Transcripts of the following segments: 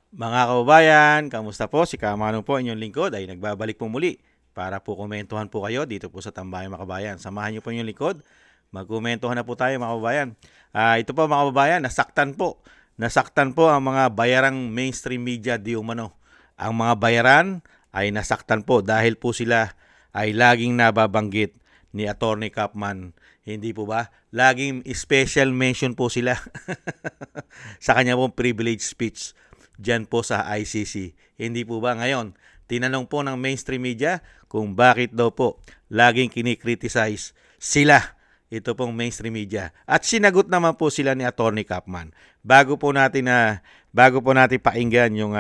Mga kababayan, kamusta po? Si Kamanong po, inyong lingkod ay nagbabalik po muli para po komentuhan po kayo dito po sa Tambayan mga kababayan. Samahan niyo po inyong lingkod, magkomentuhan na po tayo mga kababayan. Ito po mga kababayan, nasaktan po. Nasaktan po ang mga bayarang mainstream media di umano. Ang mga bayaran ay nasaktan po dahil po sila ay laging nababanggit ni Attorney Kapman. Hindi po ba? Laging special mention po sila sa kanya pong privilege speech dyan po sa ICC. Hindi po ba ngayon? Tinanong po ng mainstream media kung bakit daw po laging kinikriticize sila, ito pong mainstream media. At sinagot naman po sila ni Attorney Kapman. Bago po natin pakinggan yung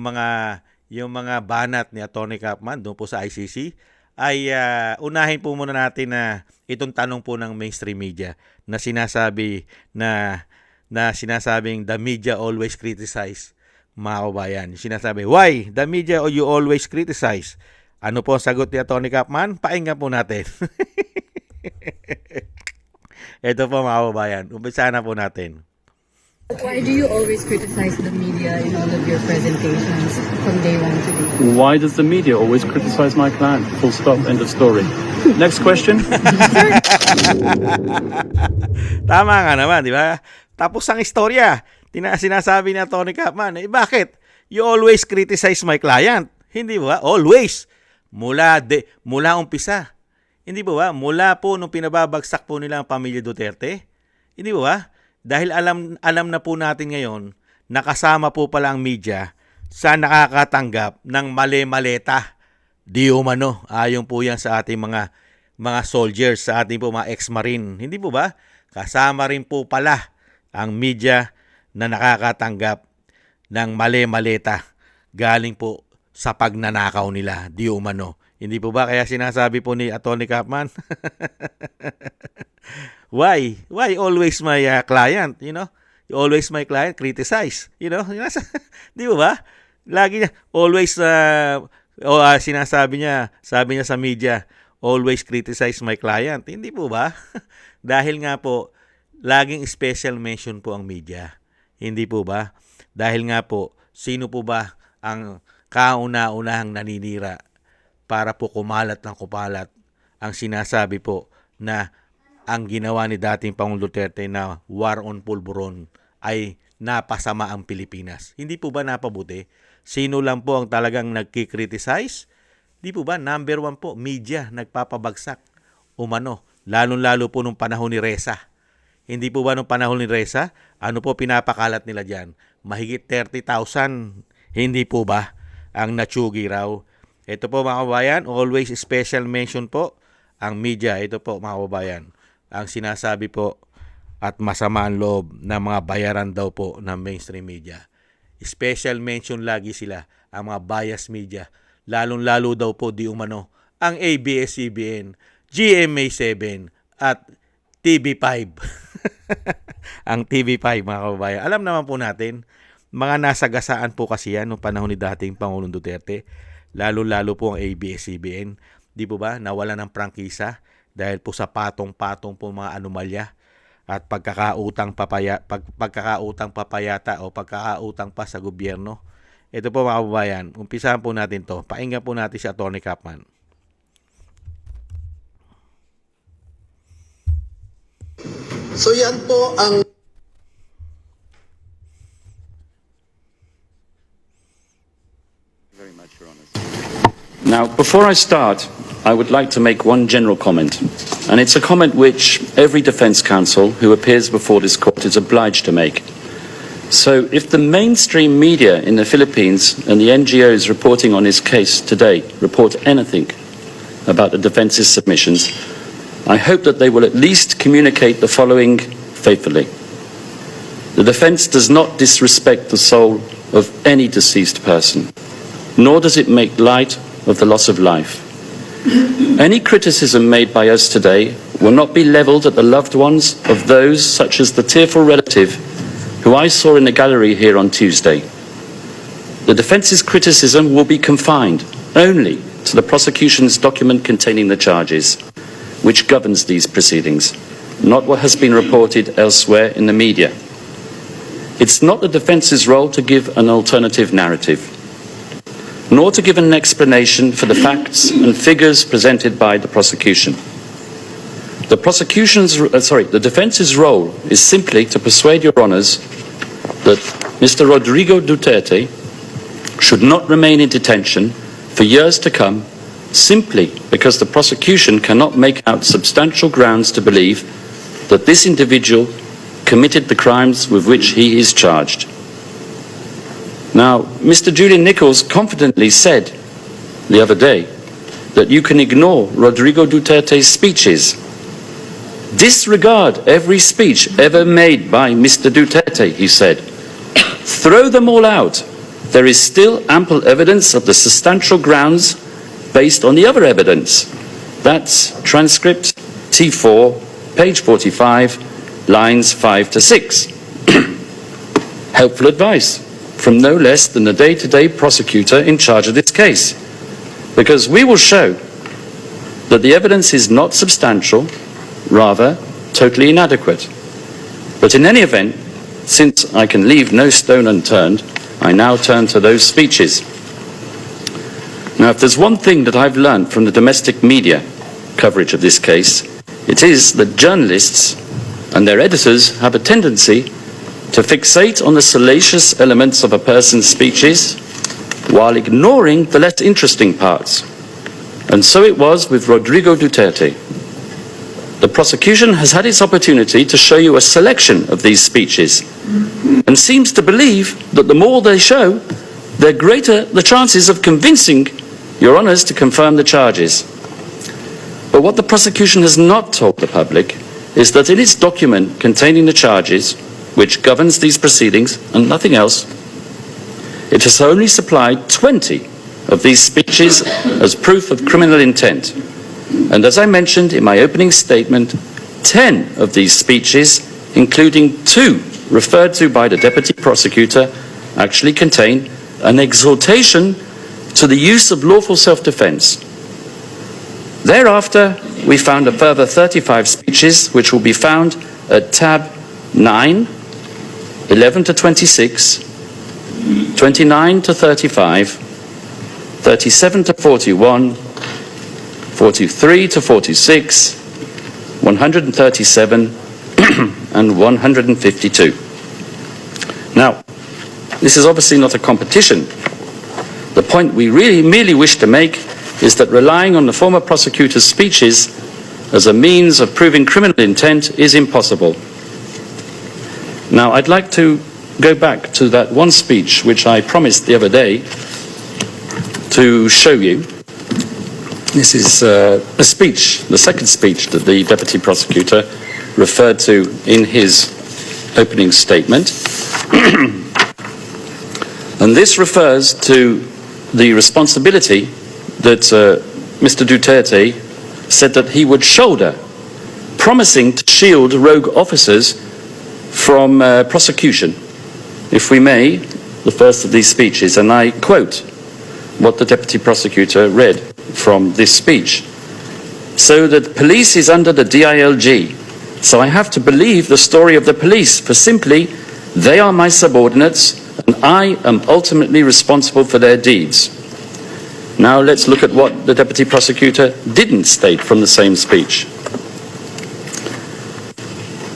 mga banat ni Attorney Kapman doon po sa ICC, ay unahin po muna natin na itong tanong po ng mainstream media na sinasabing the media always criticize, mga kabayan. Sinasabi, why the media you always criticize? Ano po ang sagot ni Atty. Kapman? Pakinggan po natin. Ito po mga kababayan, umpisa na po natin. Why do you always criticize the media in all of your presentations from day one to day? Why does the media always criticize my clan? Full stop, end of story. Next question. Tama nga naman, di ba? Tapos ang istorya, sinasabi ni Atty. Kapman, bakit? You always criticize my client. Hindi ba? Always. Mula umpisa. Hindi ba? Mula po nung pinababagsak po nila ang pamilya Duterte. Hindi ba? Dahil alam na po natin ngayon, nakasama po pala ang media sa nakakatanggap ng mali-maleta. Di umano, ayon po yan sa ating mga soldiers, sa ating po mga ex-marine. Hindi po ba? Kasama rin po pala ang media na nakakatanggap ng mali-maleta galing po sa pagnanakaw nila. Di umano. Hindi po ba? Kaya sinasabi po ni Atty. Kapman, Why always my client, you know? Always my client criticize, you know? Di ba? Lagi niya always sabi niya sa media, always criticize my client. Hindi po ba? Dahil nga po laging special mention po ang media. Hindi po ba? Dahil nga po, sino po ba ang kauna-unahang naninira para po kumalat ng kumalat ang sinasabi po na ang ginawa ni dating Pangulong Duterte na war on pulburon ay napasama ang Pilipinas. Hindi po ba napabuti? Sino lang po ang talagang nagkikriticize? Di po ba? Number one po, media, nagpapabagsak. Umano, lalong-lalo po nung panahon ni Reza. Hindi po ba nung panahon ni Reza? Ano po pinapakalat nila dyan? Mahigit 30,000. Hindi po ba ang natsugi raw? Ito po mga kababayan, always special mention po ang media. Ito po mga kababayan, ang sinasabi po at masama ang loob ng mga bayaran daw po ng mainstream media. Special mention lagi sila, ang mga bias media. Lalong-lalo daw po di umano ang ABS-CBN, GMA7 at TV5. Ang TV5 mga kababayan. Alam naman po natin, mga nasagasaan po kasi yan noong panahon ni dating Pangulong Duterte. Lalo-lalo po ang ABS-CBN. Di po ba? Nawala ng prangkisa dahil po sa patong-patong po mga anomalya at pagkakautang papayata o pagkakautang pa sa gobyerno. Ito po mga kababayan, umpisahan po natin to. Pakinggan po natin si Atty. Kapman. So yan po ang Very much, Your Honour. Now, before I start, I would like to make one general comment, and it's a comment which every defence counsel who appears before this court is obliged to make. So, if the mainstream media in the Philippines and the NGOs reporting on his case today report anything about the defence's submissions, I hope that they will at least communicate the following faithfully. The defence does not disrespect the soul of any deceased person, nor does it make light of the loss of life. Any criticism made by us today will not be levelled at the loved ones of those such as the tearful relative who I saw in the gallery here on Tuesday. The defence's criticism will be confined only to the prosecution's document containing the charges, which governs these proceedings, not what has been reported elsewhere in the media. it's not the defence's role to give an alternative narrative, nor to give an explanation for the facts and figures presented by the prosecution. The defence's role is simply to persuade your honours that Mr. Rodrigo Duterte should not remain in detention for years to come, simply because the prosecution cannot make out substantial grounds to believe that this individual committed the crimes with which he is charged. Now, Mr. Julian Nichols confidently said the other day that you can ignore Rodrigo Duterte's speeches. Disregard every speech ever made by Mr. Duterte, he said. Throw them all out. There is still ample evidence of the substantial grounds based on the other evidence. That's transcript T4, page 45, lines 5 to 6. Helpful advice from no less than the day-to-day prosecutor in charge of this case, because we will show that the evidence is not substantial, rather totally inadequate. But in any event, since I can leave no stone unturned, I now turn to those speeches. Now, if there's one thing that I've learned from the domestic media coverage of this case, it is that journalists and their editors have a tendency to fixate on the salacious elements of a person's speeches while ignoring the less interesting parts. And so it was with Rodrigo Duterte. The prosecution has had its opportunity to show you a selection of these speeches and seems to believe that the more they show, the greater the chances of convincing your honours to confirm the charges. But what the prosecution has not told the public is that in its document containing the charges, which governs these proceedings and nothing else, it has only supplied 20 of these speeches as proof of criminal intent. And as I mentioned in my opening statement, 10 of these speeches, including 2 referred to by the deputy prosecutor, actually contain an exhortation to the use of lawful self-defense. Thereafter, we found a further 35 speeches, which will be found at tab 9, 11 to 26, 29 to 35, 37 to 41, 43 to 46, 137, and 152. Now, this is obviously not a competition. The point we really merely wish to make is that relying on the former prosecutor's speeches as a means of proving criminal intent is impossible. Now, I'd like to go back to that one speech which I promised the other day to show you. This is a speech, the second speech that the deputy prosecutor referred to in his opening statement. And this refers to the responsibility that Mr. Duterte said that he would shoulder, promising to shield rogue officers from prosecution. If we may, the first of these speeches, and I quote what the deputy prosecutor read from this speech. So that police is under the DILG, so I have to believe the story of the police, for simply they are my subordinates and I am ultimately responsible for their deeds. Now let's look at what the deputy prosecutor didn't state from the same speech.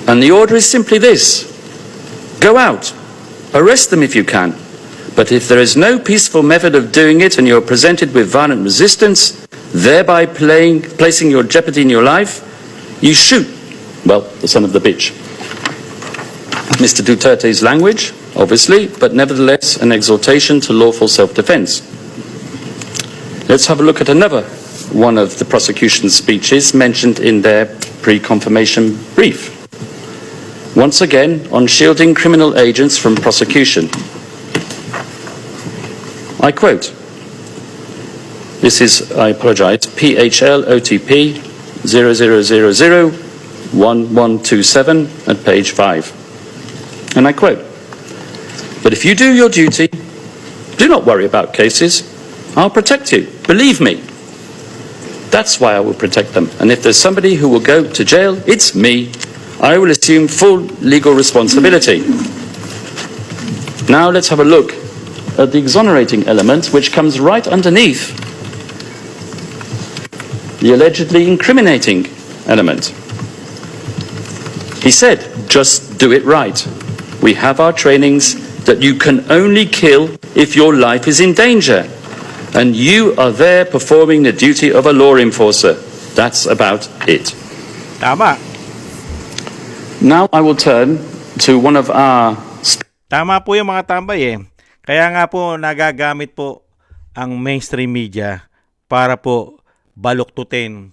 And the order is simply this: go out, arrest them if you can, but if there is no peaceful method of doing it and you're presented with violent resistance, thereby placing your jeopardy in your life, you shoot, well, the son of the bitch. Mr. Duterte's language, obviously, but nevertheless an exhortation to lawful self-defense. Let's have a look at another one of the prosecution's speeches mentioned in their pre-confirmation brief. Once again, on shielding criminal agents from prosecution. I quote, this is, I apologize, PHL OTP 00001127 at page 5. And I quote, but if you do your duty, do not worry about cases. I'll protect you. Believe me. That's why I will protect them. And if there's somebody who will go to jail, it's me. I will assume full legal responsibility. Now let's have a look at the exonerating element, which comes right underneath the allegedly incriminating element. He said, just do it right. We have our trainings that you can only kill if your life is in danger. And you are there performing the duty of a law enforcer. That's about it. Tama. Now I will turn to one of our... Tama po yung mga tambay eh. Kaya nga po nagagamit po ang mainstream media para po baluktutin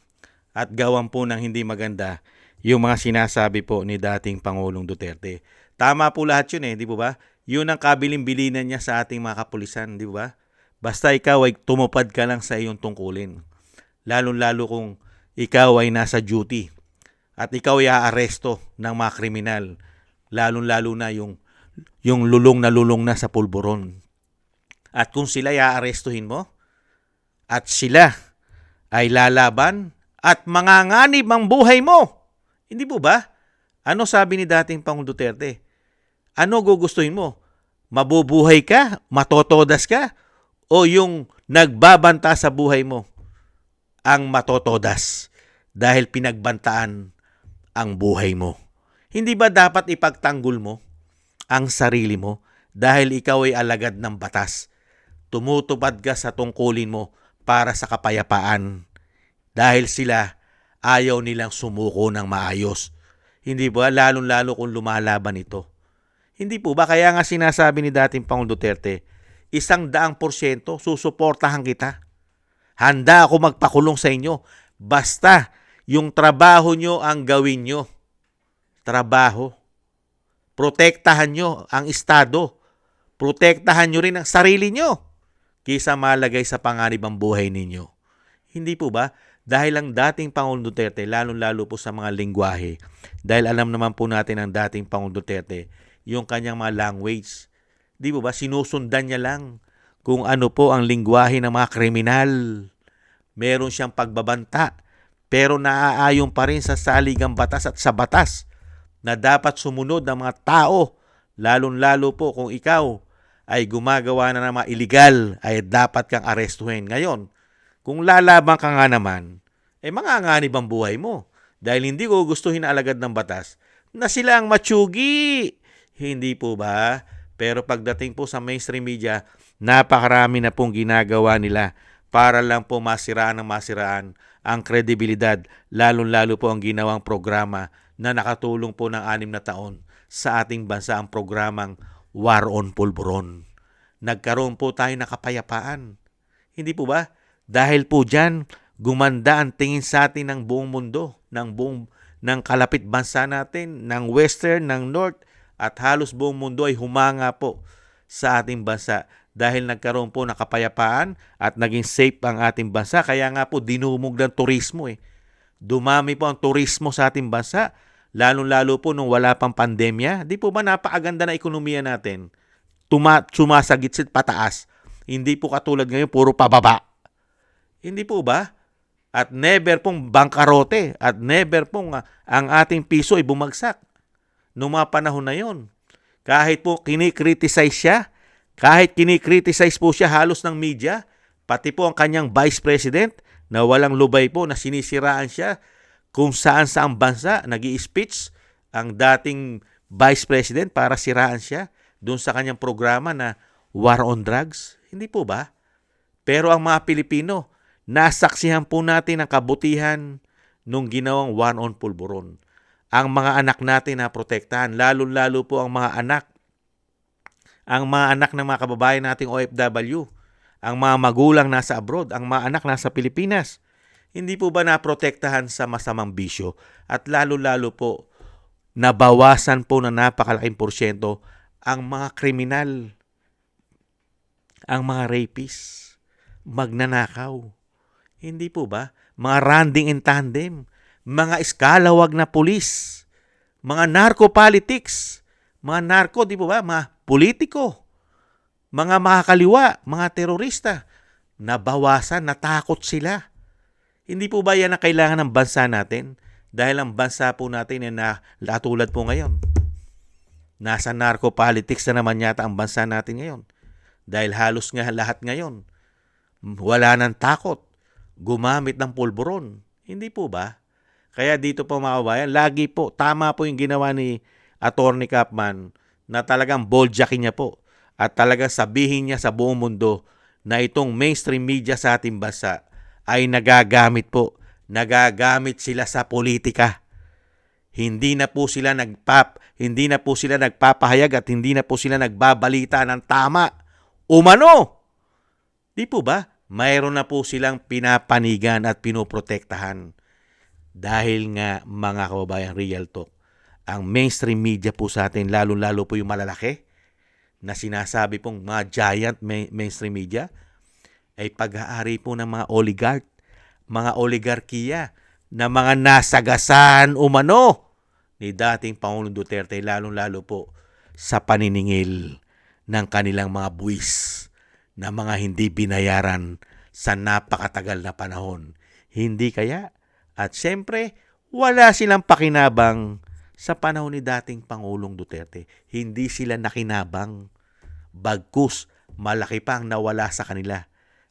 at gawan po ng hindi maganda yung mga sinasabi po ni dating Pangulong Duterte. Tama po lahat yun eh, di ba? Yun ang kabilin-bilinan niya sa ating mga kapulisan, di ba? Basta ikaw ay tumupad ka lang sa iyong tungkulin. Lalo-lalo kung ikaw ay nasa duty at ikaw ay aaresto ng mga kriminal. Lalo-lalo na yung lulong na sa pulburon. At kung sila ay aarestuhin mo at sila ay lalaban at manganganib ang buhay mo. Hindi po ba? Ano sabi ni dating Pangulong Duterte? Ano gugustuhin mo? Mabubuhay ka? Matotodas ka? O yung nagbabanta sa buhay mo ang matotodas dahil pinagbantaan ang buhay mo? Hindi ba dapat ipagtanggol mo ang sarili mo dahil ikaw ay alagad ng batas? Tumutupad ka sa tungkulin mo para sa kapayapaan dahil sila ayaw nilang sumuko ng maayos. Hindi ba? Lalo-lalo kung lumalaban ito. Hindi po ba? Kaya nga sinasabi ni dating Pangulong Duterte, 100% susuportahan kita. Handa ako magpakulong sa inyo. Basta yung trabaho nyo ang gawin nyo. Trabaho. Protektahan nyo ang Estado. Protektahan nyo rin ang sarili nyo kaysa malagay sa panganib ang buhay ninyo. Hindi po ba? Dahil ang dating Pangulong Duterte, lalo-lalo po sa mga lingwahe, dahil alam naman po natin ang dating Pangulong Duterte, yung kanyang mga language. Di ba? Sinusundan niya lang kung ano po ang lingwahe ng mga kriminal. Meron siyang pagbabanta, pero naaayon pa rin sa saligang batas at sa batas na dapat sumunod ng mga tao, lalo-lalo po kung ikaw ay gumagawa na ng mga illegal, ay dapat kang arestuhin. Ngayon, kung lalaban ka nga naman, manganganib ang buhay mo. Dahil hindi ko gustuhin na alagad ng batas na sila ang matsugi. Hindi po ba? Pero pagdating po sa mainstream media, napakarami na pong ginagawa nila para lang po masiraan ang kredibilidad, lalo-lalo po ang ginawang programa na nakatulong po ng 6 na taon sa ating bansa, ang programang War on Pulburon. Nagkaroon po tayo ng kapayapaan. Hindi po ba? Dahil po dyan, gumanda ang tingin sa atin ng buong mundo, ng kalapit bansa natin, ng western, ng north, at halos buong mundo ay humanga po sa ating bansa dahil nagkaroon po ng kapayapaan at naging safe ang ating bansa. Kaya nga po dinumog ng turismo eh. Dumami po ang turismo sa ating bansa, lalo-lalo po nung wala pang pandemya. Di po ba napakaganda na ekonomiya natin? Sumasagitsit pataas. Hindi po katulad ngayon, puro pababa. Hindi po ba? At never pong bangkarote at never pong ang ating piso ay bumagsak noong mga panahon na yon. Kahit po kinikriticize siya, kahit kinikriticize po siya halos ng media, pati po ang kanyang vice president na walang lubay po na sinisiraan siya kung saan-saang bansa, nag-i-speech ang dating vice president para siraan siya doon sa kanyang programa na War on Drugs. Hindi po ba? Pero ang mga Pilipino, nasaksihan po natin ang kabutihan nung ginawang War on Pulburon. Ang mga anak natin na protektahan, lalo-lalo po ang mga anak ng mga kababayan nating OFW, ang mga magulang nasa abroad, ang mga anak nasa Pilipinas. Hindi po ba naprotektahan sa masamang bisyo? At lalo-lalo po, nabawasan po na napakalaking porsyento ang mga kriminal, ang mga rapists, magnanakaw. Hindi po ba? Mga randing in tandem, mga iskalawag na pulis, mga narco-politics, mga narco, di po ba? Mga politiko, mga makakaliwa, mga terorista, nabawasan, natakot sila. Hindi po ba yan ang kailangan ng bansa natin? Dahil ang bansa po natin ay natulad po ngayon. Nasa narco-politics na naman yata ang bansa natin ngayon. Dahil halos nga lahat ngayon, wala nang takot. Gumamit ng pulburon. Hindi po ba? Kaya dito po mga kabayan, lagi po, tama po yung ginawa ni Attorney Kapman na talagang boldjacking niya po at talagang sabihin niya sa buong mundo na itong mainstream media sa ating bansa ay nagagamit po. Nagagamit sila sa politika. Hindi na po sila nagpapahayag at hindi na po sila nagbabalita ng tama. Umano! Di po ba? Mayroon na po silang pinapanigan at pinoprotektahan. Dahil nga mga kababayan, real talk, ang mainstream media po sa atin, lalo-lalo po yung malalaki, na sinasabi pong mga giant mainstream media, ay pag-aari po ng mga oligarkiya, na mga nasagasan umano ni dating Pangulong Duterte, lalong-lalo po sa paniningil ng kanilang mga buwis na mga hindi binayaran sa napakatagal na panahon. Hindi kaya? At siyempre, wala silang pakinabang sa panahon ni dating Pangulong Duterte. Hindi sila nakinabang. Bagkus, malaki pang nawala sa kanila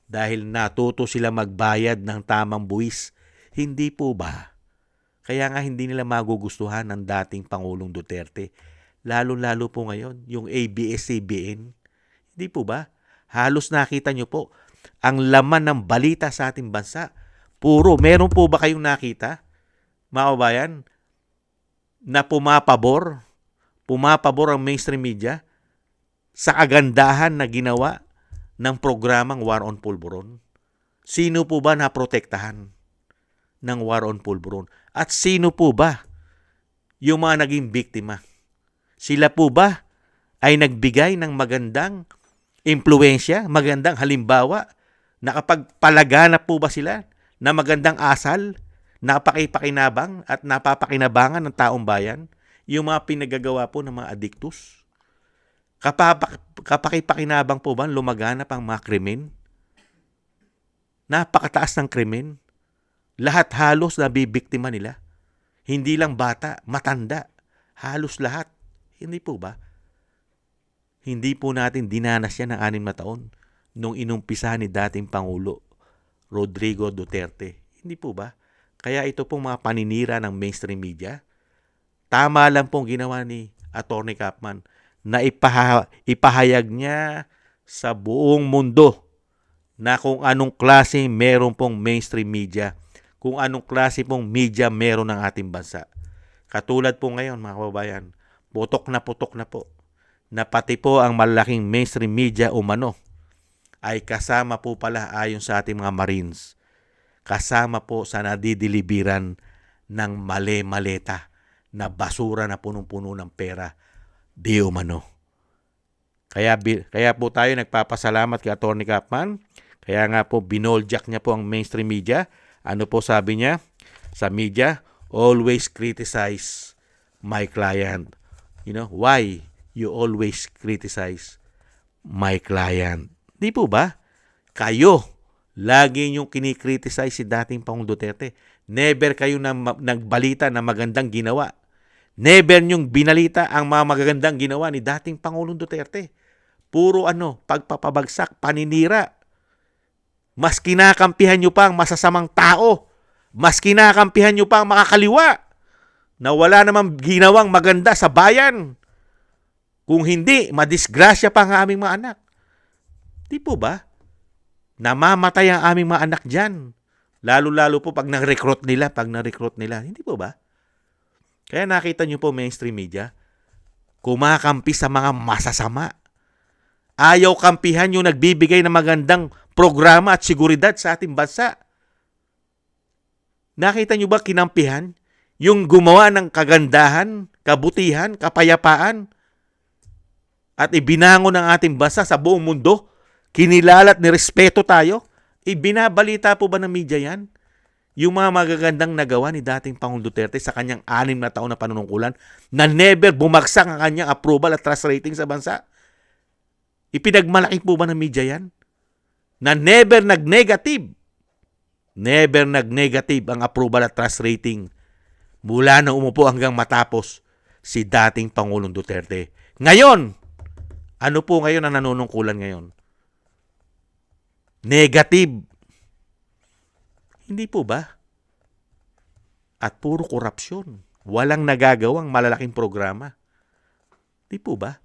dahil natuto sila magbayad ng tamang buwis. Hindi po ba? Kaya nga hindi nila magugustuhan ng dating Pangulong Duterte. Lalo-lalo po ngayon, yung ABS-CBN. Hindi po ba? Halos nakita nyo po, ang laman ng balita sa ating bansa, meron po ba kayong nakita, mga kabayan, na pumapabor ang mainstream media sa kagandahan na ginawa ng programang War on Pulburon? Sino po ba naprotektahan ng War on Pulburon? At sino po ba yung mga naging biktima? Sila po ba ay nagbigay ng magandang impluensya, magandang halimbawa, nakapagpalaganap po ba sila na magandang asal, napakipakinabang at napapakinabangan ng taong bayan, yung mga pinagagawa po ng mga adiktus? Kapakipakinabang po ba lumaganap ang mga krimen? Napakataas ng krimen. Lahat halos nabibiktima nila. Hindi lang bata, matanda. Halos lahat. Hindi po ba? Hindi po natin dinanas yan ng 6 na taon nung inumpisa ni dating Pangulo Rodrigo Duterte. Hindi po ba? Kaya ito pong mga paninira ng mainstream media, tama lang pong ginawa ni Attorney Kapman na ipahayag niya sa buong mundo na kung anong klase meron pong mainstream media, kung anong klase pong media meron ng ating bansa. Katulad po ngayon mga kababayan, putok na po na pati po ang malaking mainstream media umano ay kasama po pala ayon sa ating mga Marines. Kasama po sa nadidilibiran ng male-maleta na basura na punong-puno ng pera di umano. Kaya po tayo nagpapasalamat kay Attorney Kapman. Kaya nga po binoljak niya po ang mainstream media. Ano po sabi niya sa media? Always criticize my client. You know, why you always criticize my client? Di po ba? Kayo, lagi niyong kinikriticize si dating Pangulong Duterte. Never kayo nagbalita na magandang ginawa. Never niyong binalita ang mga magagandang ginawa ni dating Pangulong Duterte. Puro pagpapabagsak, paninira. Mas kinakampihan nyo pa ang masasamang tao. Mas kinakampihan nyo pa ang makakaliwa na wala namang ginawang maganda sa bayan. Kung hindi, madisgrasya pa ang aming mga anak. Di po ba? Namamatay ang aming mga anak dyan. Lalo-lalo po pag na-recruit nila. Hindi po ba? Kaya nakita nyo po mainstream media, kumakampi sa mga masasama. Ayaw kampihan yung nagbibigay ng magandang programa at seguridad sa ating bansa. Nakita nyo ba kinampihan? Yung gumawa ng kagandahan, kabutihan, kapayapaan, at ibinangon ng ating bansa sa buong mundo, kinilala at nirespeto tayo, ibinabalita po ba ng media yan? Yung mga magagandang nagawa ni dating Pangulong Duterte sa kanyang 6 na taon na panunungkulan na never bumagsak ang kanyang approval at trust rating sa bansa? Ipinagmalaki po ba ng media yan? Na never nag-negative ang approval at trust rating mula na umupo hanggang matapos si dating Pangulong Duterte. Ngayon, ano po ngayon ang nanunungkulan ngayon? Negative. Hindi po ba? At puro korupsyon. Walang nagagawang malalaking programa. Hindi po ba?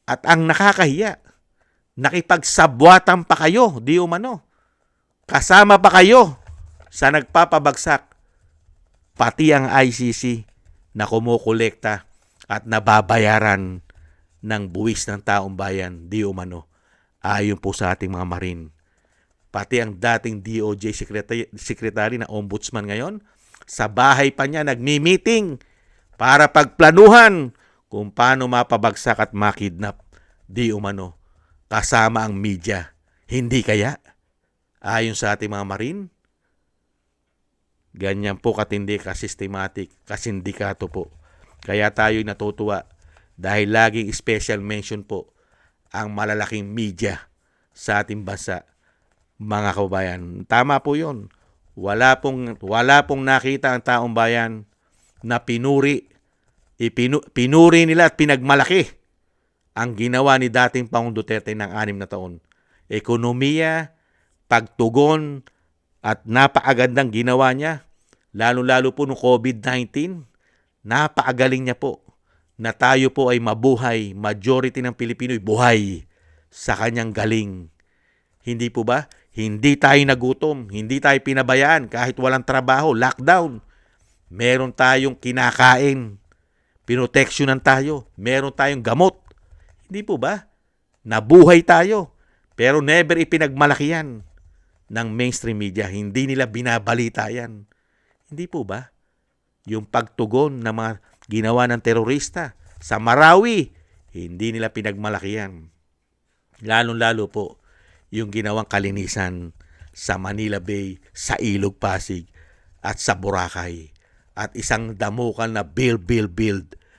At ang nakakahiya, nakipagsabwatan pa kayo, di umano. Kasama pa kayo sa nagpapabagsak. Pati ang ICC na kumukolekta at nababayaran ng buwis ng taong bayan, di umano. Ayon po sa ating mga Marine. Pati ang dating DOJ Secretary na Ombudsman ngayon, sa bahay pa niya nagmi-meeting para pagplanuhan kung paano mapabagsak at makidnap, di umano, kasama ang media. Hindi kaya? Ayon sa ating mga Marine, ganyan po katindi, kasystematic, kasindikato po. Kaya tayo'y natutuwa dahil laging special mention po ang malalaking media sa ating bansa, mga kababayan. Tama po yun. Wala pong nakita ang taong bayan na pinuri nila at pinagmalaki ang ginawa ni dating Pangulong Duterte ng 6 na taon. Ekonomiya, pagtugon, at napakagandang ginawa niya. Lalo-lalo po noong COVID-19, napakagaling niya po na tayo po ay mabuhay, majority ng Pilipino'y buhay sa kanyang galing. Hindi po ba? Hindi tayo nagutom, hindi tayo pinabayaan kahit walang trabaho, lockdown. Meron tayong kinakain, pinoteksyonan tayo, meron tayong gamot. Hindi po ba? Nabuhay tayo, pero never ipinagmalaki yan ng mainstream media. Hindi nila binabalita yan. Hindi po ba? Yung pagtugon ng mga ginawa ng terorista sa Marawi, hindi nila pinagmalaki yan. Lalong-lalo po yung ginawang kalinisan sa Manila Bay, sa Ilog Pasig, at sa Boracay. At isang damukan na build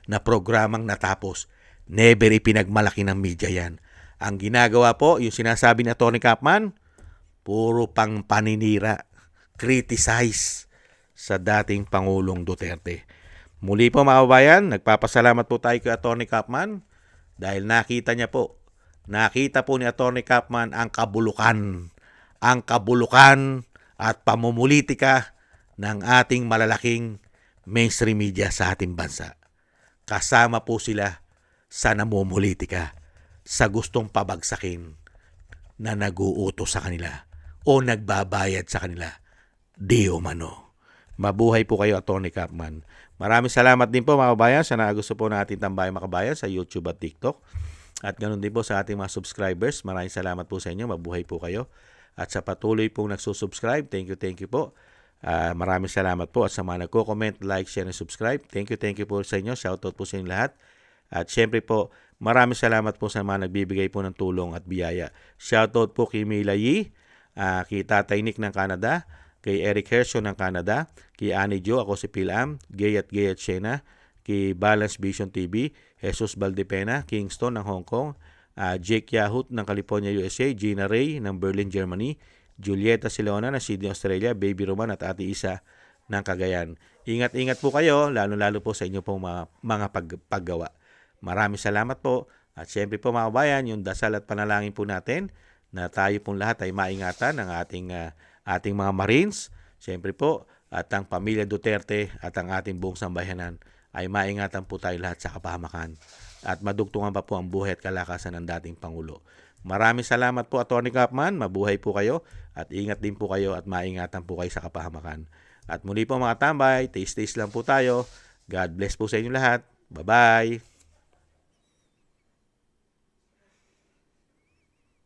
na programang natapos. Never ipinagmalaki ng media yan. Ang ginagawa po, yung sinasabi ni Atty. Capman, puro pang paninira, criticize sa dating Pangulong Duterte. Muli po mga kababayan, nagpapasalamat po tayo kay Atty. Capman dahil nakita po ni Atty. Capman ang kabulukan at pamumulitika ng ating malalaking mainstream media sa ating bansa. Kasama po sila sa namumulitika, sa gustong pabagsakin na nag-uutos sa kanila o nagbabayad sa kanila, di umano. Mabuhay po kayo, Atty. Capman. Maraming salamat din po mga kabayan sa nagusto po natin tambayang makabayan sa YouTube at TikTok. At ganoon din po sa ating mga subscribers. Maraming salamat po sa inyo. Mabuhay po kayo. At sa patuloy pong nagsusubscribe, thank you po. Maraming salamat po. At sa mga nagko-comment, like, share, and subscribe, thank you po sa inyo. Shoutout po sa inyo lahat. At syempre po, maraming salamat po sa mga nagbibigay po ng tulong at biyaya. Shoutout po kay Mila Yi, kay Tatay Nick ng Canada, kay Eric Hershaw ng Canada, kay Annie Jo, ako si Pilam, Gay at Shena, kay Balance Vision TV, Jesus Valdepena, Kingston ng Hong Kong, Jake Yahut ng California, USA, Gina Ray ng Berlin, Germany, Julieta Sileona ng Sydney, Australia, Baby Roman at Ate Isa ng Cagayan. Ingat-ingat po kayo, lalo-lalo po sa inyo pong mga paggawa. Maraming salamat po. At syempre po mga kabayan, yung dasal at panalangin po natin na tayo pong lahat ay maingatan ng ating mga Marines. Syempre po, at ang pamilya Duterte at ang ating buong sambayanan ay maingatan po tayo lahat sa kapahamakan. At madugtungan pa po ang buhay at kalakasan ng dating Pangulo. Maraming salamat po, Atty. Capman. Mabuhay po kayo at ingat din po kayo at maingatan po kayo sa kapahamakan. At muli po mga tambay, taste lang po tayo. God bless po sa inyo lahat. Bye-bye!